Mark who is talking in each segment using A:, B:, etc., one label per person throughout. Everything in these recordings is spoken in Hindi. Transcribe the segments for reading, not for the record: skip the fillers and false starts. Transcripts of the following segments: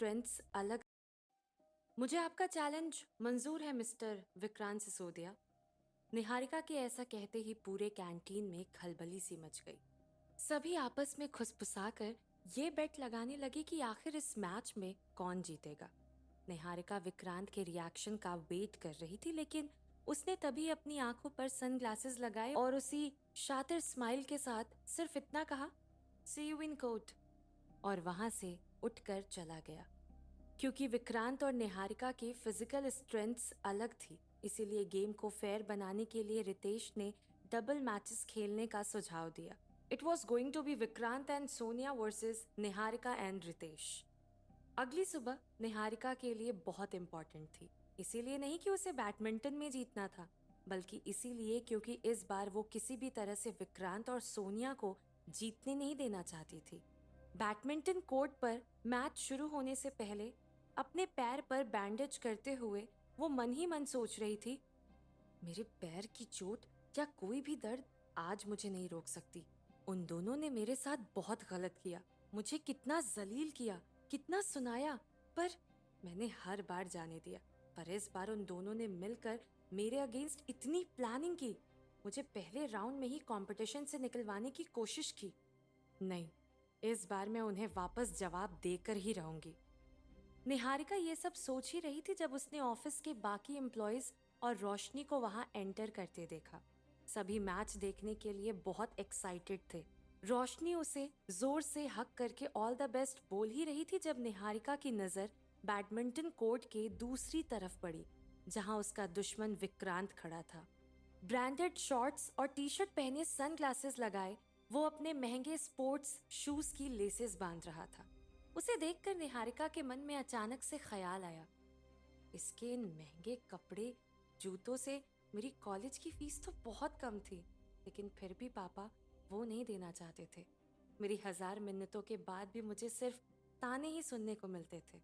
A: स्ट्रेंथ्स अलग। मुझे आपका चैलेंज मंजूर है मिस्टर विक्रांत सिसोदिया। निहारिका के ऐसा कहते ही पूरे कैंटीन में खलबली सी मच गई। सभी आपस में खुसफुसाकर ये बेट लगाने लगे कि आखिर इस मैच में कौन जीतेगा। निहारिका विक्रांत के रिएक्शन का वेट कर रही थी, लेकिन उसने तभी अपनी आंखों पर सनग्लासेस लगाए और उसी शातिर स्माइल के साथ सिर्फ इतना कहा, सी यू इन कोर्ट, और वहां से उठकर चला गया। क्योंकि विक्रांत और निहारिका की फिजिकल स्ट्रेंथ्स अलग थी, इसीलिए गेम को फेयर बनाने के लिए रितेश ने डबल मैचेस खेलने का सुझाव दिया। It was going to be Vikrant and Sonia versus Niharika and Ritesh. अगली सुबह निहारिका के लिए बहुत इंपॉर्टेंट थी, इसीलिए नहीं कि उसे बैडमिंटन में जीतना था, बल्कि इसीलिए क्योंकि इस बार वो किसी भी तरह से विक्रांत और सोनिया को जीतने नहीं देना चाहती थी। बैडमिंटन कोर्ट पर मैच शुरू होने से पहले अपने पैर पर बैंडेज करते हुए वो मन ही मन सोच रही थी, मेरे पैर की चोट या कोई भी दर्द आज मुझे नहीं रोक सकती। उन दोनों ने मेरे साथ बहुत गलत किया, मुझे कितना जलील किया, कितना सुनाया, पर मैंने हर बार जाने दिया। पर इस बार उन दोनों ने मिलकर मेरे अगेंस्ट इतनी प्लानिंग की, मुझे पहले राउंड में ही कंपटीशन से निकलवाने की कोशिश की। नहीं, इस बार मैं उन्हें वापस जवाब देकर ही रहूंगी। निहारिका ये सब सोच ही रही थी जब उसने ऑफिस के बाकी एम्प्लॉयज और रोशनी को वहां एंटर करते देखा। सभी मैच देखने के लिए बहुत एक्साइटेड थे। रोशनी उसे जोर से हक करके ऑल द बेस्ट बोल ही रही थी जब निहारिका की नजर बैडमिंटन कोर्ट के दूसरी तरफ पड़ी, जहां उसका दुश्मन विक्रांत खड़ा था। ब्रांडेड शॉर्ट्स और टी शर्ट पहने सनग्लासेस लगाए वो अपने महंगे स्पोर्ट्स शूज की लेसेस बांध रहा था। उसे देखकर निहारिका के मन में अचानक से ख्याल आया, इसके इन महंगे कपड़े जूतों से मेरी कॉलेज की फीस तो बहुत कम थी, लेकिन फिर भी पापा वो नहीं देना चाहते थे। मेरी 1000 मिन्नतों के बाद भी मुझे सिर्फ ताने ही सुनने को मिलते थे।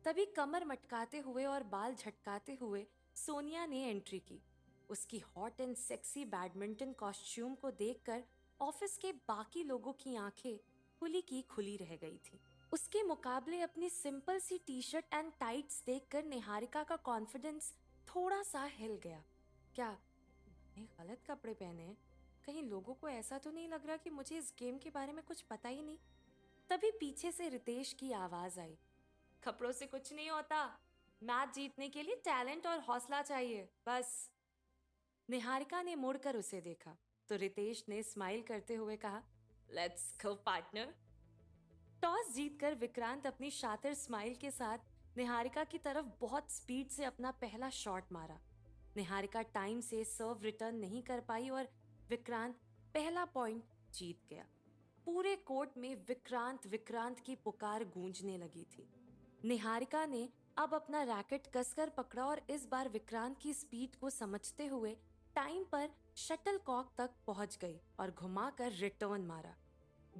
A: तभी कमर मटकाते हुए और बाल झटकाते हुए सोनिया ने एंट्री की। उसकी hot and sexy badminton costume को देखकर ऑफिस के बाकी लोगों की आंखें खुली की खुली रह गई थी। उसके मुकाबले अपनी सिंपल सी टी शर्ट एंड टाइट्स देखकर निहारिका का कॉन्फिडेंस थोड़ा सा हिल गया। क्या मैंने गलत कपड़े पहने हैं? कहीं लोगों को ऐसा तो नहीं लग रहा कि मुझे इस गेम के बारे में कुछ पता ही नहीं? तभी पीछे से रितेश की आवाज आई, कपड़ों से कुछ नहीं होता, मैच जीतने के लिए टैलेंट और हौसला चाहिए, बस। निहारिका ने मुड़कर उसे देखा तो रितेश ने स्माइल करते हुए कहा, लेट्स गो पार्टनर। टॉस जीतकर विक्रांत अपनी शातिर स्माइल के साथ निहारिका की तरफ बहुत स्पीड से अपना पहला शॉट मारा। निहारिका टाइम से सर्व रिटर्न नहीं कर पाई और विक्रांत पहला पॉइंट जीत गया। पूरे कोर्ट में विक्रांत विक्रांत की पुकार गूंजने लगी थी। निहारिका ने अब अपना रैकेट कसकर पकड़ा और इस बार विक्रांत की स्पीड को समझते हुए टाइम पर शटल कॉक तक पहुंच गई और घुमाकर रिटर्न मारा।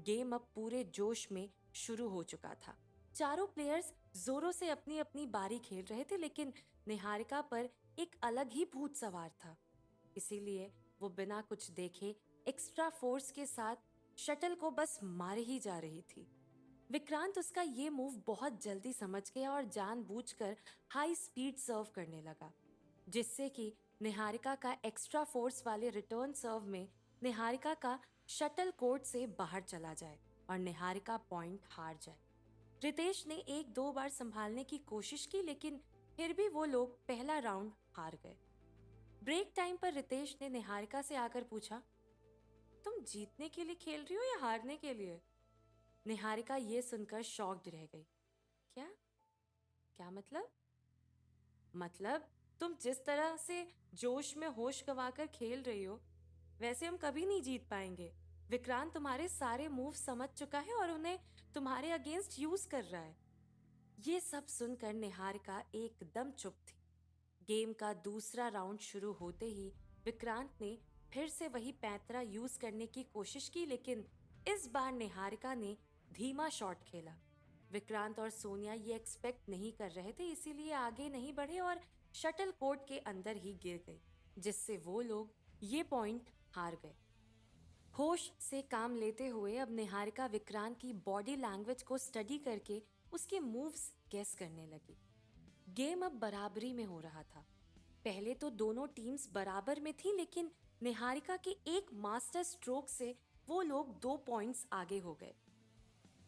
A: गेम अब पूरे जोश में शुरू हो चुका था। चारों प्लेयर्स जोरों से अपनी अपनी बारी खेल रहे थे, लेकिन निहारिका पर एक अलग ही भूत सवार था। इसीलिए वो बिना कुछ देखे एक्स्ट्रा फोर्स के साथ शटल को बस मारे ही जा रही थी। विक्रांत उसका ये मूव बहुत जल्दी समझ गया और जानबूझकर हाई स्पीड सर्व करने लगा, जिससे कि निहारिका का एक्स्ट्रा फोर्स वाले रिटर्न सर्व में निहारिका का शटल कोर्ट से बाहर चला जाए और निहारिका पॉइंट हार जाए। रितेश ने एक दो बार संभालने की कोशिश की, लेकिन फिर भी वो लोग पहला राउंड हार गए। ब्रेक टाइम पर रितेश ने निहारिका से आकर पूछा, तुम जीतने के लिए खेल रही हो या हारने के लिए? निहारिका ये सुनकर शॉक्ड रह गई। क्या क्या मतलब तुम जिस तरह से जोश में होश गंवाकर खेल रही हो, वैसे हम कभी नहीं जीत पाएंगे। विक्रांत तुम्हारे सारे मूव समझ चुका है और उन्हें तुम्हारे अगेंस्ट यूज कर रहा है। ये सब सुनकर निहारिका एकदम चुप थी। गेम का दूसरा राउंड शुरू होते ही विक्रांत ने फिर से वही पैंतरा यूज करने की कोशिश की, लेकिन इस बार निहारिका ने धीमा शॉट खेला। विक्रांत और सोनिया ये एक्सपेक्ट नहीं कर रहे थे, इसीलिए आगे नहीं बढ़े और शटल कोर्ट के अंदर ही गिर गए, जिससे वो लोग ये पॉइंट हार गए। होश से काम लेते हुए अब निहारिका विक्रांत की बॉडी लैंग्वेज को स्टडी करके उसके मूव्स गेस करने लगी। गेम अब बराबरी में हो रहा था। पहले तो दोनों टीम्स बराबर में थी, लेकिन निहारिका के एक मास्टर स्ट्रोक से वो लोग 2 पॉइंट्स आगे हो गए।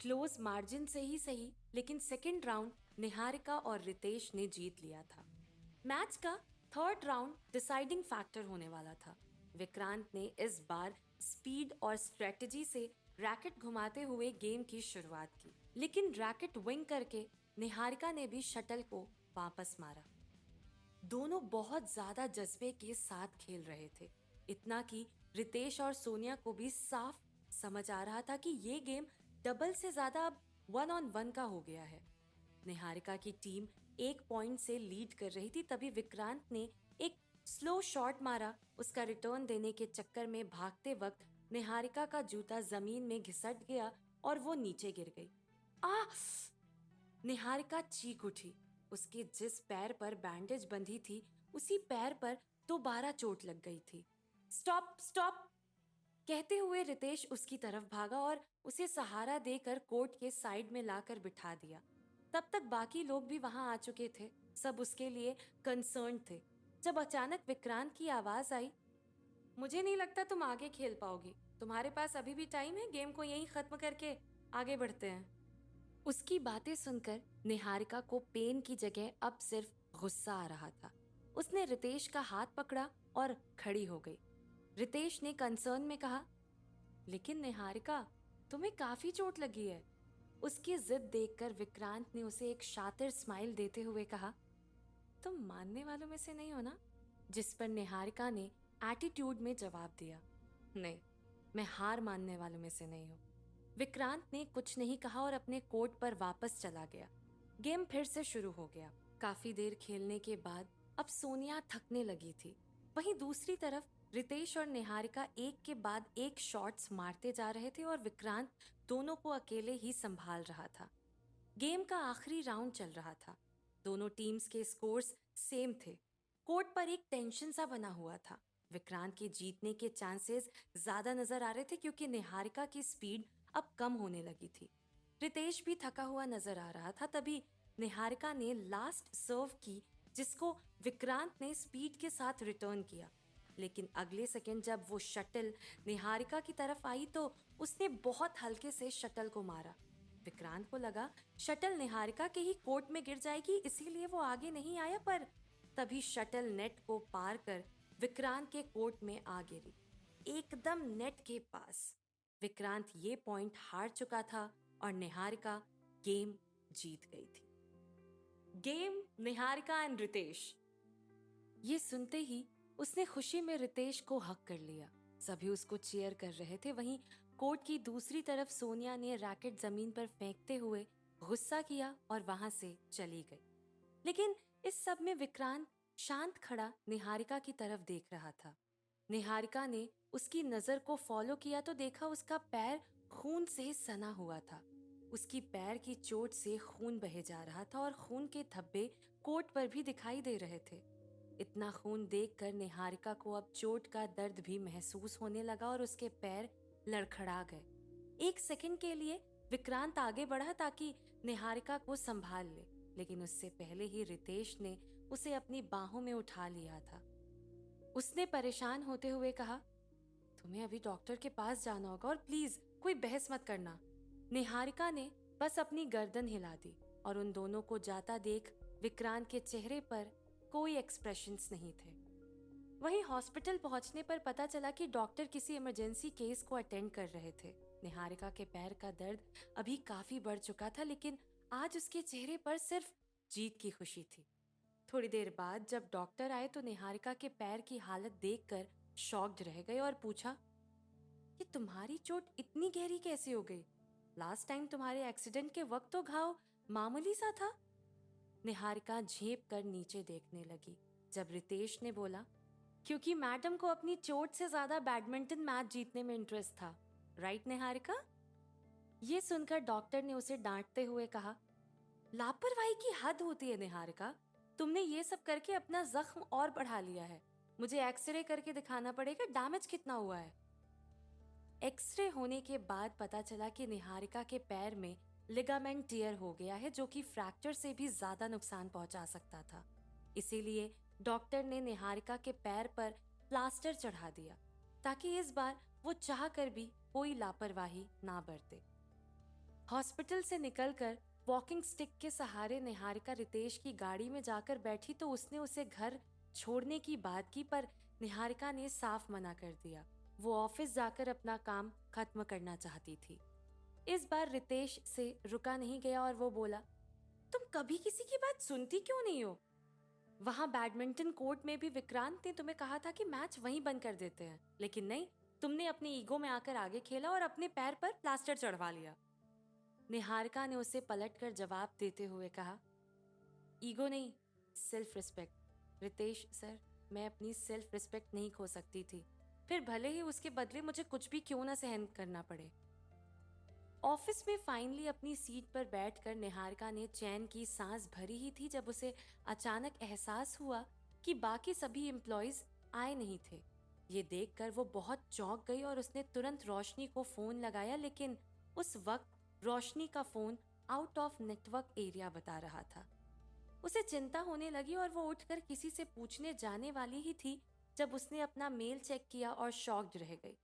A: क्लोज मार्जिन से ही सही, लेकिन सेकेंड राउंड निहारिका और रितेश ने जीत लिया था। मैच का थर्ड राउंड डिसाइडिंग फैक्टर होने वाला था। विक्रांत ने इस बार स्पीड और स्ट्रेटजी से रैकेट घुमाते हुए गेम की शुरुआत की, लेकिन रैकेट विंग करके निहारिका ने भी शटल को वापस मारा। दोनों बहुत ज्यादा जज्बे के साथ खेल रहे थे, इतना कि रितेश और सोनिया को भी साफ समझ आ रहा था कि ये गेम डबल से ज्यादा अब 1-on-1 का हो गया है। निहारिका की टीम 1 पॉइंट से लीड कर रही थी, तभी विक्रांत ने एक स्लो शॉट मारा। उसका रिटर्न देने के चक्कर में भागते वक्त निहारिका का जूता जमीन में घिसट गया और वो नीचे गिर गई। आ! निहारिका चीख उठी। उसके जिस पैर पर बैंडेज बंधी थी, उसी पैर पर दोबारा चोट लग गई थी। स्टॉप स्टॉप कहते हुए रितेश उसकी तरफ भागा और उसे सहारा देकर कोर्ट के साइड में लाकर बिठा दिया। तब तक बाकी लोग भी वहां आ चुके थे। सब उसके लिए कंसर्न थे। जब अचानक विक्रांत की आवाज आई, मुझे नहीं लगता तुम आगे खेल पाओगी। तुम्हारे पास अभी भी टाइम है, गेम को यहीं खत्म करके आगे बढ़ते हैं। उसकी बातें सुनकर निहारिका को पेन की जगह अब सिर्फ गुस्सा आ रहा था। उसने रितेश का हाथ पकड़ा और खड़ी हो गई। रितेश ने कंसर्न में कहा, लेकिन निहारिका, तुम्हें काफी चोट लगी है। उसकी जिद देखकर विक्रांत ने उसे एक शातिर स्माइल देते हुए कहा, तुम मानने वालों में से नहीं हो ना? जिस पर निहारिका ने एटीट्यूड में जवाब दिया, नहीं, मैं हार मानने वालों में से नहीं हूँ। विक्रांत ने कुछ नहीं कहा और अपने कोर्ट पर वापस चला गया। गेम फिर से शुरू हो गया। काफी देर खेलने के बाद अब सोनिया थकने लगी थी। वहीं दूसरी तरफ रितेश और निहारिका एक के बाद एक शॉट्स मारते जा रहे थे और विक्रांत दोनों को अकेले ही संभाल रहा था। गेम का आखिरी राउंड चल रहा था। दोनों टीम्स के स्कोर्स सेम थे। कोर्ट पर एक टेंशन सा बना हुआ था। विक्रांत के जीतने के चांसेस ज्यादा नजर आ रहे थे, क्योंकि निहारिका की स्पीड अब कम होने लगी थी। रितेश भी थका हुआ नजर आ रहा था। तभी निहारिका ने लास्ट सर्व की, जिसको विक्रांत ने स्पीड के साथ रिटर्न किया। लेकिन अगले सेकंड जब वो शटल निहारिका की तरफ आई तो उसने बहुत हल्के से शटल को मारा। विक्रांत को लगा शटल निहारिका के ही कोर्ट में गिर जाएगी, इसीलिए वो आगे नहीं आया, पर तभी शटल नेट को पार कर विक्रांत के कोर्ट में आ गिरी, एकदम नेट के पास। विक्रांत ये पॉइंट हार चुका था और निहारिका गेम जीत गई थी। Game Niharika and Ritesh. ये सुनते ही उसने खुशी में रितेश को हक कर लिया। सभी उसको चीयर कर रहे थे। वहीं कोर्ट की दूसरी तरफ सोनिया ने रैकेट जमीन पर फेंकते हुए गुस्सा किया और वहां से चली गई। लेकिन इस सब में विक्रांत शांत खड़ा निहारिका की तरफ देख रहा था। निहारिका ने उसकी नजर को फॉलो किया तो देखा उसका पैर खून से सना हुआ था। उसकी पैर की चोट से खून बहे जा रहा था और खून के धब्बे कोट पर भी दिखाई दे रहे थे। इतना खून देखकर निहारिका को अब चोट का दर्द भी महसूस होने लगा और उसके पैर लड़खड़ा गए। एक सेकंड के लिए विक्रांत आगे बढ़ा ताकि निहारिका को संभाल ले, लेकिन उससे पहले ही रितेश ने उसे अपनी बाहों में उठा लिया था। उसने परेशान होते हुए कहा, तुम्हें अभी डॉक्टर के पास जाना होगा और प्लीज कोई बहस मत करना। निहारिका ने बस अपनी गर्दन हिला दी और उन दोनों को जाता देख विक्रांत के चेहरे पर कोई एक्सप्रेशंस नहीं थे। वहीं हॉस्पिटल पहुंचने पर पता चला कि डॉक्टर किसी इमरजेंसी केस को अटेंड कर रहे थे। निहारिका के पैर का दर्द अभी काफी बढ़ चुका था, लेकिन आज उसके चेहरे पर सिर्फ जीत की खुशी थी। थोड़ी देर बाद जब डॉक्टर आए तो निहारिका के पैर की हालत देखकर शॉक्ड रह गए और पूछा, कि तुम्हारी चोट इतनी गहरी कैसे हो गई? लास्ट टाइम तुम्हारे एक्सीडेंट के वक्त तो घाव मामूली सा था। निहारिका झेप कर नीचे देखने लगी। जब रितेश ने बोला, क्योंकि मैडम को अपनी चोट से ज्यादा बैडमिंटन मैच जीतने में इंटरेस्ट था, राइट निहारिका? ये सुनकर डॉक्टर ने उसे डांटते हुए कहा, लापरवाही की हद होती है निहारिका। तुमने ये सब करके अपना जख्म और बढ़ा लिया है। मुझे एक्सरे करके दिखाना पड़ेगा डैमेज कितना हुआ है। एक्सरे होने के बाद पता चला कि निहारिका के पैर में लिगामेंट टियर हो गया है जो कि फ्रैक्चर से भी ज्यादा नुकसान पहुंचा सकता था। इसीलिए डॉक्टर ने निहारिका के पैर पर प्लास्टर चढ़ा दिया ताकि इस बार वो चाह कर भी कोई लापरवाही ना बरते। हॉस्पिटल से निकलकर वॉकिंग स्टिक के सहारे निहारिका रितेश की गाड़ी में जाकर बैठी तो उसने उसे घर छोड़ने की बात की, पर निहारिका ने साफ मना कर दिया। वो ऑफिस जाकर अपना काम खत्म करना चाहती थी। इस बार रितेश से रुका नहीं गया और वो बोला, तुम कभी किसी की बात सुनती क्यों नहीं हो? वहां बैडमिंटन कोर्ट में भी विक्रांत ने तुम्हें कहा था कि मैच वहीं बंद कर देते हैं, लेकिन नहीं, तुमने अपने ईगो में आकर आगे खेला और अपने पैर पर प्लास्टर चढ़वा लिया। निहारिका ने उसे पलटकर जवाब देते हुए कहा, ईगो नहीं, सेल्फ रिस्पेक्ट। रितेश सर, मैं अपनी सेल्फ रिस्पेक्ट नहीं खो सकती थी, फिर भले ही उसके बदले मुझे कुछ भी क्यों ना सहन करना पड़े। ऑफिस में फाइनली अपनी सीट पर बैठकर निहारिका ने चैन की सांस भरी ही थी जब उसे अचानक एहसास हुआ कि बाकी सभी एम्प्लॉयज आए नहीं थे। ये देखकर वो बहुत चौंक गई और उसने तुरंत रोशनी को फोन लगाया, लेकिन उस वक्त रोशनी का phone out of network area बता रहा था। उसे चिंता होने लगी और वो उठकर किसी से पूछने जाने वाली ही थी जब उसने अपना मेल चेक किया और शॉक्ड रह गई।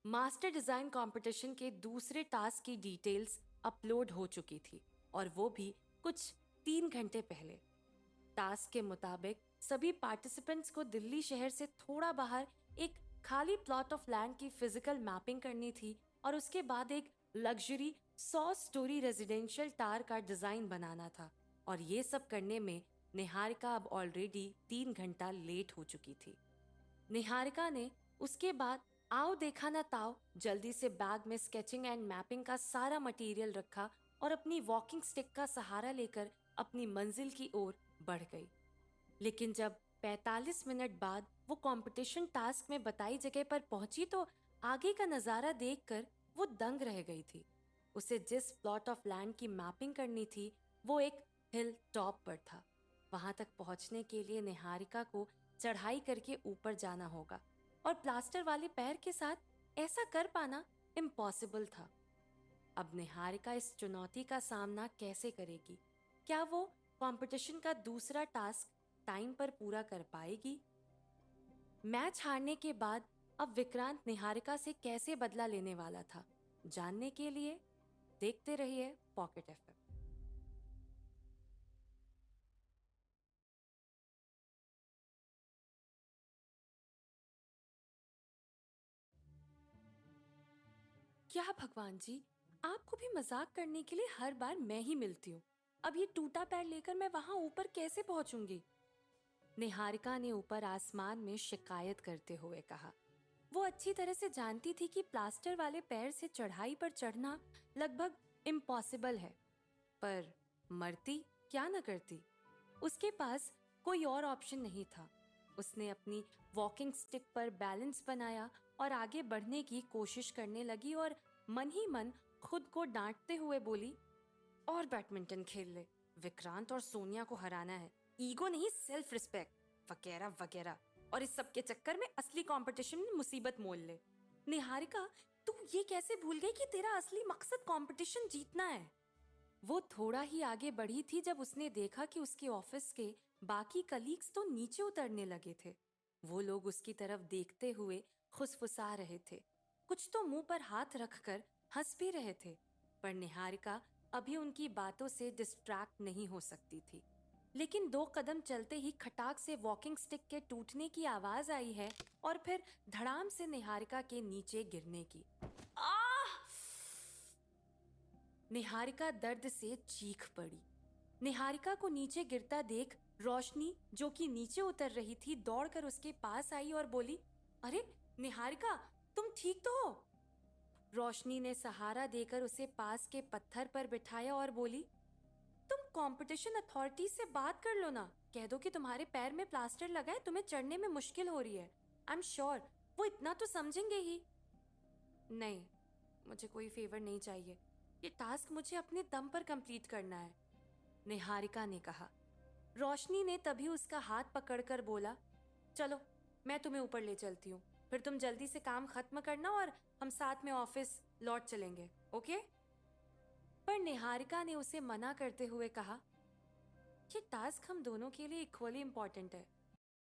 A: मास्टर डिजाइन कंपटीशन के दूसरे टास्क की डिटेल्स अपलोड हो चुकी थी और वो भी कुछ 3 घंटे पहले। टास्क के मुताबिक सभी पार्टिसिपेंट्स को दिल्ली शहर से थोड़ा बाहर एक खाली प्लॉट ऑफ लैंड की फिजिकल मैपिंग करनी थी और उसके बाद एक लग्जरी 100 स्टोरी रेजिडेंशियल टावर का डिजाइन बनाना था। और ये सब करने में निहारिका अब ऑलरेडी 3 घंटा लेट हो चुकी थी। निहारिका ने उसके बाद आओ देखा ना ताओ जल्दी से बैग में स्केचिंग एंड मैपिंग का सारा मटेरियल रखा और अपनी वॉकिंग स्टिक का सहारा लेकर अपनी मंजिल की ओर बढ़ गई। लेकिन जब 45 मिनट बाद वो कंपटीशन टास्क में बताई जगह पर पहुंची तो आगे का नजारा देखकर वो दंग रह गई थी। उसे जिस प्लॉट ऑफ लैंड की मैपिंग करनी थी वो एक हिल टॉप पर था। वहां तक पहुंचने के लिए निहारिका को चढ़ाई करके ऊपर जाना होगा और प्लास्टर वाले पैर के साथ ऐसा कर पाना इम्पॉसिबल था। अब निहारिका इस चुनौती का सामना कैसे करेगी? क्या वो कंपटीशन का दूसरा टास्क टाइम पर पूरा कर पाएगी? मैच हारने के बाद अब विक्रांत निहारिका से कैसे बदला लेने वाला था, जानने के लिए देखते रहिए पॉकेट एफएम। क्या भगवान जी, आपको भी मजाक करने के लिए हर बार मैं ही मिलती हूँ। अब ये टूटा पैर लेकर मैं वहां ऊपर कैसे पहुंचूंगी? निहारिका ने ऊपर आसमान में शिकायत करते हुए कहा। वो अच्छी तरह से जानती थी कि प्लास्टर वाले पैर से चढ़ाई पर चढ़ना लगभग इम्पॉसिबल है, पर मरती क्या न करती। उसके पास कोई और ऑप्शन नहीं था। उसने अपनी वॉकिंग स्टिक पर बैलेंस बनाया और आगे बढ़ने की कोशिश करने लगी और मन ही मन खुद को डांटते हुए बोली, और बैडमिंटन खेल ले, विक्रांत और सोनिया को हराना है, ईगो नहीं सेल्फ रिस्पेक्ट वगैरह वगैरह, और इस सब के चक्कर में असली कंपटीशन में मुसीबत मोल ले। निहारिका, तू ये कैसे भूल गई कि तेरा असली मकसद कंपटीशन जीतना है? वो थोड़ा ही आगे बढ़ी थी जब उसने देखा कि उसके ऑफिस के बाकी कलीग्स तो नीचे उतरने लगे थे। वो लोग उसकी तरफ देखते हुए खुसफुसा रहे थे, कुछ तो मुंह पर हाथ रखकर हंस भी रहे थे, पर निहारिका अभी उनकी बातों से डिस्ट्रैक्ट नहीं हो सकती थी। लेकिन 2 कदम चलते ही खटाक से वॉकिंग स्टिक के टूटने की आवाज आई है और फिर धड़ाम से निहारिका के नीचे गिरने की। आह! निहारिका दर्द से चीख पड़ी। निहारिका को नीचे गिरता देख रोशनी, जो कि नीचे उतर रही थी, दौड़कर उसके पास आई और बोली, अरे निहारिका, तुम ठीक तो हो? रोशनी ने सहारा देकर उसे पास के पत्थर पर बिठाया और बोली, तुम कंपटीशन अथॉरिटी से बात कर लो ना, कह दो कि तुम्हारे पैर में प्लास्टर लगा है, तुम्हें चढ़ने में मुश्किल हो रही है। आई एम श्योर वो इतना तो समझेंगे ही। नहीं, मुझे कोई फेवर नहीं चाहिए, ये टास्क मुझे अपने दम पर कंप्लीट करना है, निहारिका ने कहा। रोशनी ने तभी उसका हाथ पकड़कर बोला, चलो मैं तुम्हें ऊपर ले चलती हूँ, फिर तुम जल्दी से काम खत्म करना और हम साथ में ऑफिस लौट चलेंगे, ओके? पर निहारिका ने उसे मना करते हुए कहा, ये टास्क हम दोनों के लिए इक्वली इम्पोर्टेंट है।